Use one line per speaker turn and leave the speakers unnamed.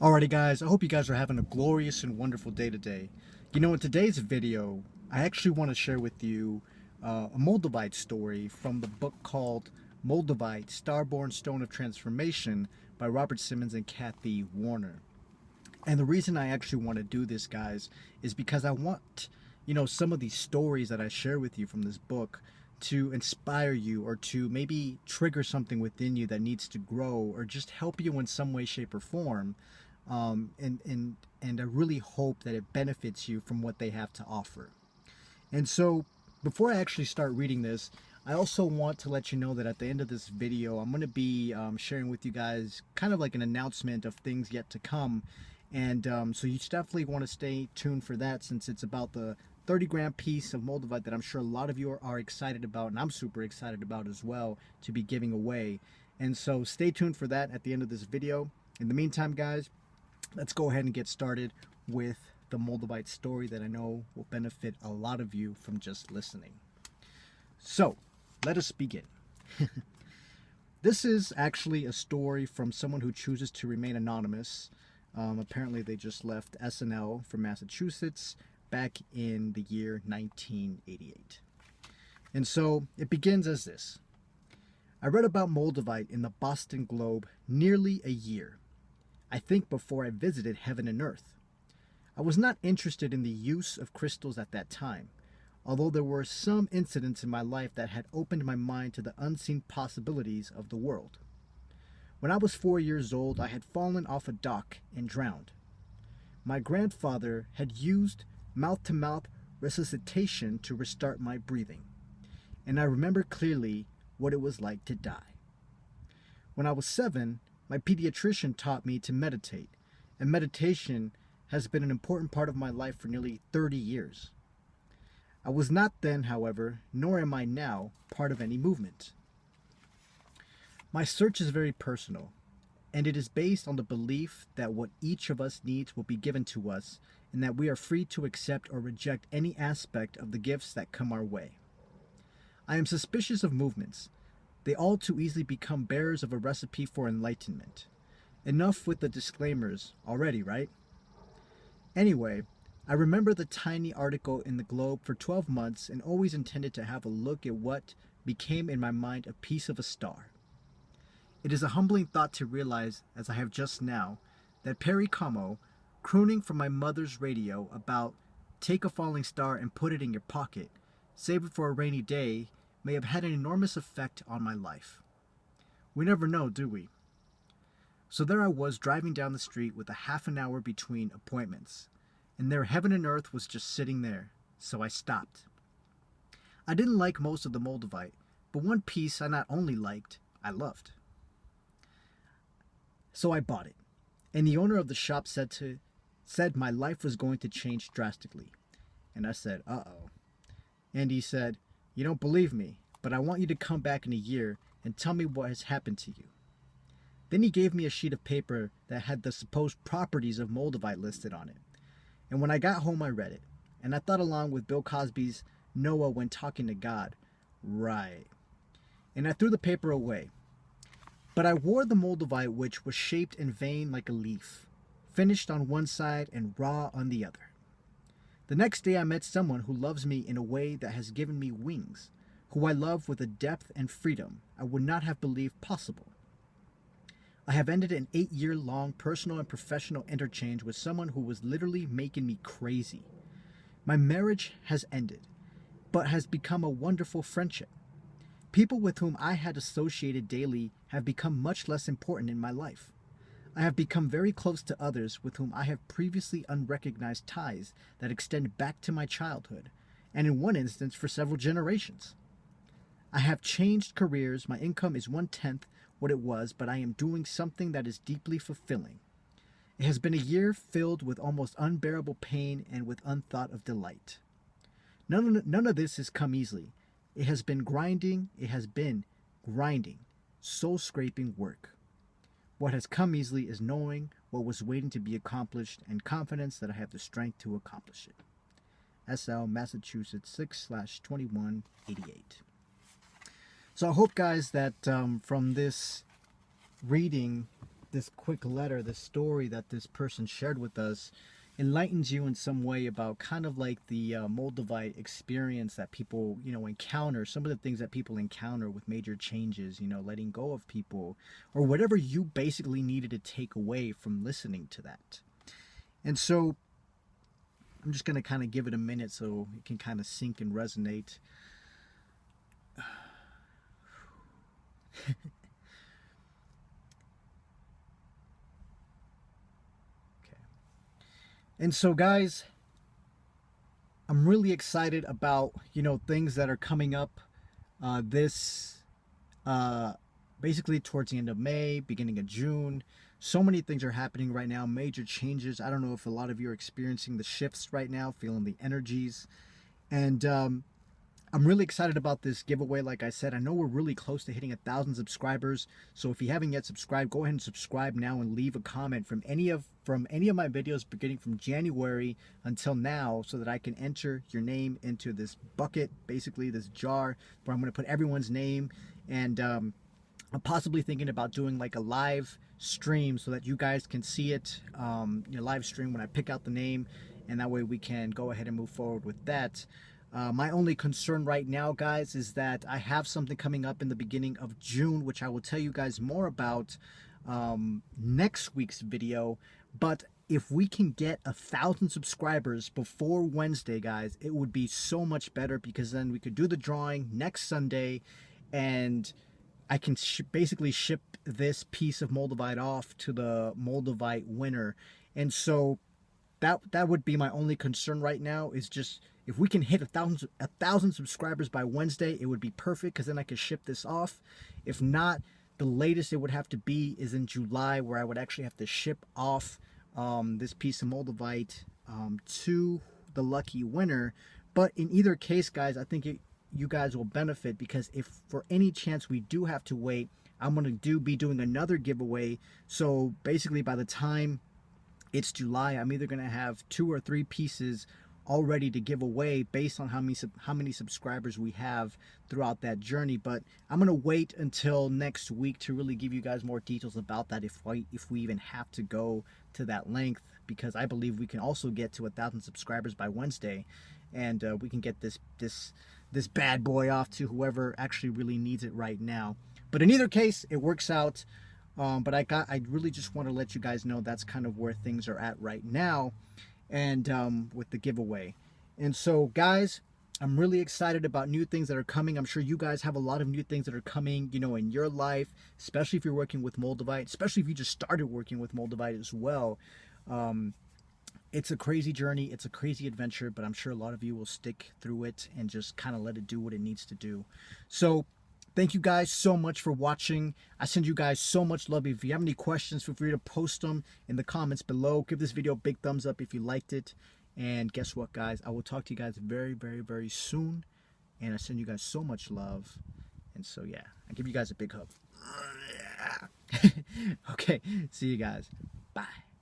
Alrighty guys, I hope you guys are having a glorious and wonderful day today. You know, in today's video, I actually want to share with you a Moldavite story from the book called Moldavite, Starborn Stone of Transformation by Robert Simmons and Kathy Warner. And the reason I actually want to do this, guys, is because I want, some of these stories that I share with you from this book to inspire you or to maybe trigger something within you that needs to grow or just help you in some way, shape, or form. And I really hope that it benefits you from what they have to offer. And so before I actually start reading this, I also want to let you know that at the end of this video, I'm going to be sharing with you guys kind of like an announcement of things yet to come. And so you definitely want to stay tuned for that, since it's about the 30-gram piece of Moldavite that I'm sure a lot of you are excited about, and I'm super excited about as well, to be giving away. And so stay tuned for that at the end of this video. In the meantime, guys, let's go ahead and get started with the Moldavite story that I know will benefit a lot of you from just listening. So, let us begin. This is actually a story from someone who chooses to remain anonymous. Apparently they just left SNL from Massachusetts back in the year 1988. And so it begins as this. I read about Moldavite in the Boston Globe nearly a year, I think before I visited heaven and earth. I was not interested in the use of crystals at that time, although there were some incidents in my life that had opened my mind to the unseen possibilities of the world. When I was 4 years old, I had fallen off a dock and drowned. My grandfather had used mouth-to-mouth resuscitation to restart my breathing, and I remember clearly what it was like to die. When I was 7, my pediatrician taught me to meditate, and meditation has been an important part of my life for nearly 30 years. I was not then, however, nor am I now, part of any movement. My search is very personal, and it is based on the belief that what each of us needs will be given to us, and that we are free to accept or reject any aspect of the gifts that come our way. I am suspicious of movements. They all too easily become bearers of a recipe for enlightenment. Enough with the disclaimers already, right? Anyway, I remember the tiny article in the Globe for 12 months and always intended to have a look at what became in my mind a piece of a star. It is a humbling thought to realize, as I have just now, that Perry Como, crooning from my mother's radio about take a falling star and put it in your pocket, save it for a rainy day, may have had an enormous effect on my life. We never know, do we? So there I was, driving down the street with a half an hour between appointments, and there heaven and earth was just sitting there, so I stopped. I didn't like most of the Moldavite, but one piece I not only liked, I loved. So I bought it, and the owner of the shop said my life was going to change drastically. And I said, uh-oh. And he said, you don't believe me, but I want you to come back in a year and tell me what has happened to you. Then he gave me a sheet of paper that had the supposed properties of Moldavite listed on it. And when I got home, I read it, and I thought along with Bill Cosby's Noah when talking to God. Right. And I threw the paper away. But I wore the Moldavite, which was shaped and veined like a leaf, finished on one side and raw on the other. The next day I met someone who loves me in a way that has given me wings, who I love with a depth and freedom I would not have believed possible. I have ended an 8-year-long personal and professional interchange with someone who was literally making me crazy. My marriage has ended, but has become a wonderful friendship. People with whom I had associated daily have become much less important in my life. I have become very close to others with whom I have previously unrecognized ties that extend back to my childhood, and in one instance for several generations. I have changed careers, my income is 1/10 what it was, but I am doing something that is deeply fulfilling. It has been a year filled with almost unbearable pain and with unthought of delight. None of this has come easily. It has been grinding, soul-scraping work. What has come easily is knowing what was waiting to be accomplished and confidence that I have the strength to accomplish it. SL, Massachusetts, 6/21/88. So I hope, guys, that from this reading this quick letter, this story that this person shared with us, enlightens you in some way about kind of like the Moldavite experience that people, encounter, some of the things that people encounter with major changes, letting go of people, or whatever you basically needed to take away from listening to that. And so I'm just going to kind of give it a minute so it can kind of sink and resonate. And so, guys, I'm really excited about, things that are coming up basically towards the end of May, beginning of June. So many things are happening right now, major changes. I don't know if a lot of you are experiencing the shifts right now, feeling the energies. And I'm really excited about this giveaway. Like I said, I know we're really close to hitting 1,000 subscribers. So if you haven't yet subscribed, go ahead and subscribe now and leave a comment from any of my videos beginning from January until now, so that I can enter your name into this bucket, basically this jar, where I'm going to put everyone's name. And I'm possibly thinking about doing like a live stream so that you guys can see it, live stream when I pick out the name, and that way we can go ahead and move forward with that. My only concern right now, guys, is that I have something coming up in the beginning of June, which I will tell you guys more about next week's video. But if we can get 1,000 subscribers before Wednesday, guys, it would be so much better, because then we could do the drawing next Sunday, and I can basically ship this piece of Moldavite off to the Moldavite winner. And so that would be my only concern right now, is just if we can hit 1,000 subscribers by Wednesday, it would be perfect, because then I could ship this off. If not, the latest it would have to be is in July, where I would actually have to ship off this piece of Moldavite to the lucky winner. But in either case, guys, I think you guys will benefit, because if for any chance we do have to wait, I'm going to be doing another giveaway. So basically by the time it's July, I'm either going to have 2 or 3 pieces all ready to give away based on how many subscribers we have throughout that journey. But I'm going to wait until next week to really give you guys more details about that, if we even have to go to that length, because I believe we can also get to 1,000 subscribers by Wednesday, and we can get this bad boy off to whoever actually really needs it right now. But in either case, it works out. But I really just want to let you guys know that's kind of where things are at right now, and with the giveaway. And so, guys, I'm really excited about new things that are coming. I'm sure you guys have a lot of new things that are coming, in your life, especially if you're working with Moldavite, especially if you just started working with Moldavite as well. It's a crazy journey. It's a crazy adventure, but I'm sure a lot of you will stick through it and just kind of let it do what it needs to do. So thank you guys so much for watching. I send you guys so much love. If you have any questions, feel free to post them in the comments below. Give this video a big thumbs up if you liked it. And guess what, guys? I will talk to you guys very, very, very soon. And I send you guys so much love. And so, yeah, I give you guys a big hug. Okay, see you guys. Bye.